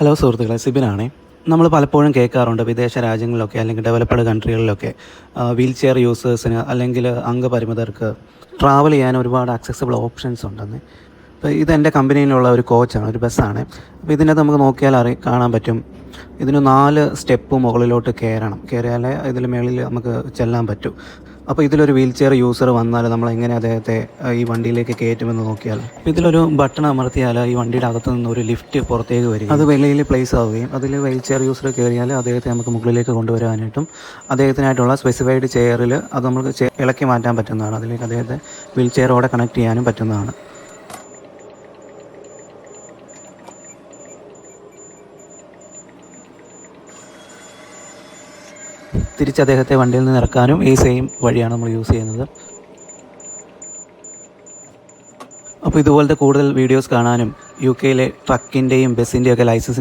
Hello സുഹൃത്തുക്കളെ, സിബിനാണേ. നമ്മൾ പലപ്പോഴും കേൾക്കാറുണ്ട് വിദേശ രാജ്യങ്ങളിലൊക്കെ അല്ലെങ്കിൽ ഡെവലപ്ഡ് കൺട്രികളിലൊക്കെ വീൽ ചെയർ യൂസേഴ്സിന് അല്ലെങ്കിൽ അംഗപരിമിതർക്ക് ട്രാവൽ ചെയ്യാൻ ഒരുപാട് ആക്സസിബിൾ ഓപ്ഷൻസ് ഉണ്ടെന്ന്. ഇപ്പോൾ ഇതെൻ്റെ കമ്പനിയിലുള്ള ഒരു കോച്ചാണ്, ഒരു ബസ്സാണ്. അപ്പോൾ ഇതിനകത്ത് നമുക്ക് നോക്കിയാൽ കാണാൻ പറ്റും, ഇതിന് 4 സ്റ്റെപ്പ് മുകളിലോട്ട് കയറിയാലേ ഇതിൽ മുകളിൽ നമുക്ക് ചെല്ലാൻ പറ്റും. അപ്പോൾ ഇതിലൊരു വീൽ ചെയർ യൂസർ വന്നാൽ നമ്മൾ എങ്ങനെ അദ്ദേഹത്തെ ഈ വണ്ടിയിലേക്ക് കയറ്റുമെന്ന് നോക്കിയാൽ, ഇതിലൊരു ബട്ടൺ അമർത്തിയാൽ ഈ വണ്ടിയുടെ അകത്ത് നിന്ന് ഒരു ലിഫ്റ്റ് പുറത്തേക്ക് വരും. അത് വെളിയിൽ പ്ലേസ് ആവുകയും അതിൽ വീൽ ചെയർ യൂസർ കയറിയാൽ അദ്ദേഹത്തെ നമുക്ക് മുകളിലേക്ക് കൊണ്ടുവരാനായിട്ടും അദ്ദേഹത്തിനായിട്ടുള്ള സ്പെസിഫൈഡ് ചെയറിൽ അത് നമുക്ക് ഇളക്കി മാറ്റാൻ പറ്റുന്നതാണ്. അതിലേക്ക് അദ്ദേഹത്തെ വീൽ ചെയറോടെ കണക്ട് ചെയ്യാനും പറ്റുന്നതാണ്. തിരിച്ച് അദ്ദേഹത്തെ വണ്ടിയിൽ നിന്ന് ഇറക്കാനും ഈ സെയിം വഴിയാണ് നമ്മൾ യൂസ് ചെയ്യുന്നത്. അപ്പോൾ ഇതുപോലത്തെ കൂടുതൽ വീഡിയോസ് കാണാനും UK ട്രക്കിൻ്റെയും ബസ്സിൻ്റെയും ഒക്കെ ലൈസൻസ്